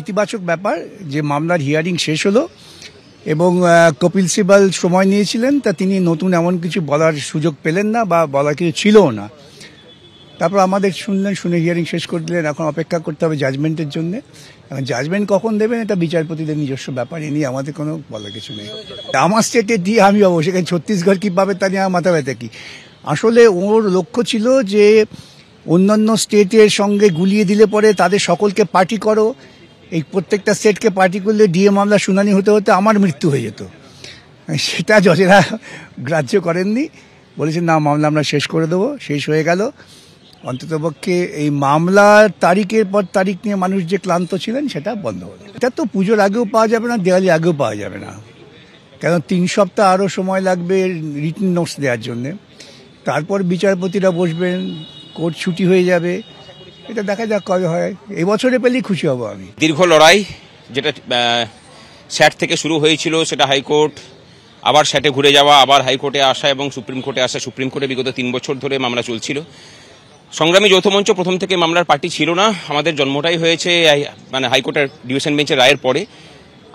ইতিবাচক ব্যাপার যে মামলার হিয়ারিং শেষ হলো এবং কপিল সিবাল সময় নিয়েছিলেন, তা তিনি নতুন এমন কিছু বলার সুযোগ পেলেন না বা বলার কিছু ছিলও না। তারপর আমাদের শুনে হিয়ারিং শেষ করে দিলেন। এখন অপেক্ষা করতে হবে জাজমেন্টের জন্য। এখন জাজমেন্ট কখন দেবেন এটা বিচারপতিদের নিজস্ব ব্যাপার, এ নিয়ে আমাদের কোনো বলার কিছু নেই। আমার স্টেটে দিয়ে আমি অবশ্যই সেখানে ছত্তিশগড় কী পাবে তা নিয়ে আমার মাথা ব্যথা কি। আসলে ওর লক্ষ্য ছিল যে অন্যান্য স্টেটের সঙ্গে গুলিয়ে দিলে পরে তাদের সকলকে পার্টি করো, এই প্রত্যেকটা স্টেটকে পার্টি করলে ডিএ মামলা শুনানি হতে হতে আমার মৃত্যু হয়ে যেত। সেটা জজেরা গ্রাহ্য করেননি, বলেছেন না মামলা আমরা শেষ করে দেবো। শেষ হয়ে গেল। অন্ততপক্ষে এই মামলার তারিখের পর তারিখ নিয়ে মানুষ যে ক্লান্ত ছিলেন সেটা বন্ধ হলো। এটা তো পুজোর আগেও পাওয়া যাবে না, দেওয়ালি আগেও পাওয়া যাবে না, কারণ 3 সপ্তাহ আরও সময় লাগবে রিটেন নোটস দেওয়ার জন্যে। তারপর বিচারপতিরা বসবেন, কোর্ট ছুটি হয়ে যাবে। এটা দেখা যাক কবে হয়। এবছরে পেলেই খুশি হব আমি। দীর্ঘ লড়াই, যেটা স্যাট থেকে শুরু হয়েছিল সেটা হাইকোর্ট, আবার স্যাটে ঘুরে যাওয়া, আবার হাইকোর্টে আসা এবং সুপ্রিম কোর্টে আসা। সুপ্রিম কোর্টে বিগত 3 বছর ধরে মামলা চলছিল। সংগ্রামী যৌথ মঞ্চ প্রথম থেকে মামলার পার্টি ছিল না। আমাদের জন্মটাই হয়েছে মানে হাইকোর্টের ডিভিশন বেঞ্চের রায়ের পরে।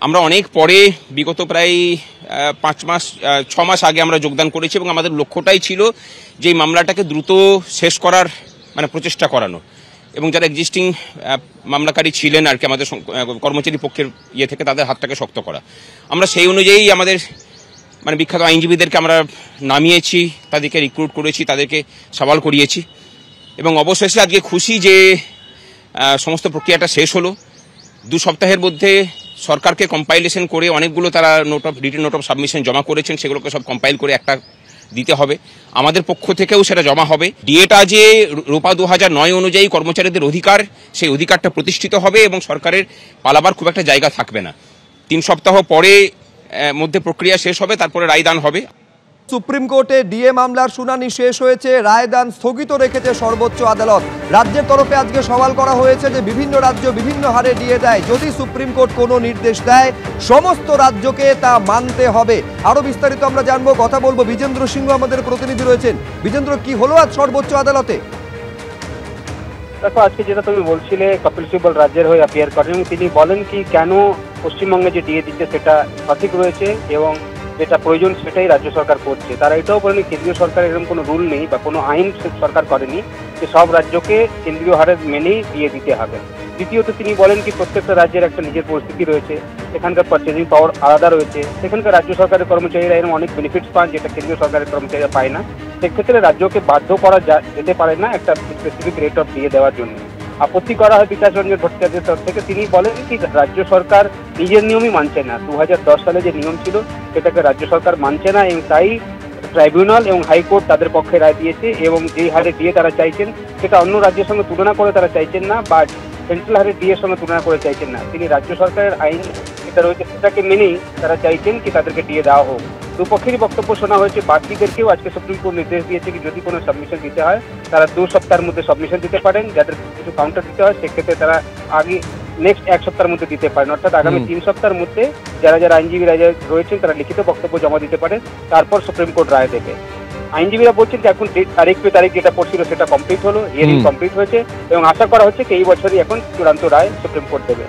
আমরা অনেক পরে বিগত প্রায় 6 মাস আগে আমরা যোগদান করেছি এবং আমাদের লক্ষ্যটাই ছিল যে এই মামলাটাকে দ্রুত শেষ করার মানে প্রচেষ্টা করানো এবং যারা এক্সিস্টিং মামলাকারী ছিলেন আর কি আমাদের কর্মচারী পক্ষের থেকে তাদের হাতটাকে শক্ত করা। আমরা সেই অনুযায়ী আমাদের মানে বিখ্যাত আইনজীবীদেরকে আমরা নামিয়েছি, তাদেরকে রিক্রুট করেছি, তাদেরকে সওয়াল করিয়েছি এবং অবশেষে আজকে খুশি যে সমস্ত প্রক্রিয়াটা শেষ হলো। 2 সপ্তাহের মধ্যে সরকারকে কম্পাইলেশন করে অনেকগুলো তারা রিটেন নোট অফ সাবমিশন জমা করেছেন, সেগুলোকে সব কম্পাইল করে একটা দিতে হবে। আমাদের পক্ষ থেকেও সেটা জমা হবে। ডিএটা যে রূপা 2009 অনুযায়ী কর্মচারীদের অধিকার, সেই অধিকারটা প্রতিষ্ঠিত হবে এবং সরকারের পালাবার খুব একটা জায়গা থাকবে না। 3 সপ্তাহ পরে মধ্যে প্রক্রিয়া শেষ হবে, তারপরে রায়দান হবে। সুপ্রিম কোর্টে ডিএ মামলার শুনানি শেষ হয়েছে, রায়দান স্থগিত রেখেছে সর্বোচ্চ আদালত। রাজ্যের তরফে আজকে সওয়াল করা হয়েছে যে বিভিন্ন রাজ্য বিভিন্ন হারে ডিএ দেয়, যদি সুপ্রিম কোর্ট কোনো নির্দেশ দেয় সমস্ত রাজ্যকে তা মানতে হবে। আরো বিস্তারিত আমরা জানবো, কথা বলবো। বিজেন্দ্র সিংহ আমাদের প্রতিনিধি রয়েছেন। বিজেন্দ্র, কি হলো আজ সর্বোচ্চ আদালতে? দেখো, আজকে যেটা তুমি বলছিলে, কপিল সিবাল রাজ্যের হয়ে অ্যাপিয়ার করেন এবং তিনি বলেন কি কেন পশ্চিমবঙ্গে যে ডিএ দিচ্ছে সেটা সঠিক রয়েছে এবং যেটা প্রয়োজন সেটাই রাজ্য সরকার করছে। তারা এটাও বলেনি কেন্দ্রীয় সরকার এরকম কোনো রুল নেই বা কোনো আইন সরকার করেনি যে সব রাজ্যকে কেন্দ্রীয় হারে মেনেই দিয়ে দিতে হবে। দ্বিতীয়ত তিনি বলেন কি প্রত্যেকটা রাজ্যের একটা নিজের পরিস্থিতি রয়েছে, সেখানকার পারচেজিং পাওয়ার আলাদা রয়েছে, সেখানকার রাজ্য সরকারের কর্মচারীরা এরকম অনেক বেনিফিটস পান যেটা কেন্দ্রীয় সরকারের কর্মচারীরা পায় না। সেক্ষেত্রে রাজ্যকে বাধ্য করা যেতে পারে না একটা স্পেসিফিক রেট অফ দিয়ে দেওয়ার জন্য। আপত্তি করা হয় বিকাশ রঞ্জন ভট্টাচার্যের তরফ থেকে। তিনি বলেন কি রাজ্য সরকার নিজের নিয়মই মানছে না। 2010 সালে যে নিয়ম ছিল সেটাকে রাজ্য সরকার মানছে না এবং তাই ট্রাইব্যুনাল এবং হাইকোর্ট তাদের পক্ষে রায় দিয়েছে এবং যে হারে দিয়ে তারা চাইছেন সেটা অন্য রাজ্যের সঙ্গে তুলনা করে তারা চাইছেন না বা সেন্ট্রাল হারে ডিএর সঙ্গে তুলনা করে চাইছেন না। তিনি রাজ্য সরকারের আইন যেটা রয়েছে সেটাকে মেনেই তারা চাইছেন কি তাদেরকে ডিএ দেওয়া হোক। দুপক্ষেরই বক্তব্য শোনা হয়েছে। বাকিদেরকেও আজকে সুপ্রিম কোর্ট নির্দেশ দিয়েছে কি যদি কোনো সাবমিশন দিতে হয় তারা 2 সপ্তাহের মধ্যে সাবমিশন দিতে পারেন। যাদের কিছু কাউন্টার দিতে হয় সেক্ষেত্রে তারা আগে নেক্সট 1 সপ্তাহের মধ্যে দিতে পারেন। অর্থাৎ আগামী 3 সপ্তাহের মধ্যে যারা আইনজীবীরা রয়েছেন তারা লিখিত বক্তব্য জমা দিতে পারে, তারপর সুপ্রিম কোর্ট রায় দেবে। আইনজীবীরা বলছেন যে এখন তারিখ পে তারিখ যেটা পড়ছিল সেটা কমপ্লিট হলো, হিয়ারিং কমপ্লিট হয়েছে এবং আশা করা হচ্ছে কি এই বছরই এখন চূড়ান্ত রায় সুপ্রিম কোর্ট দেবে।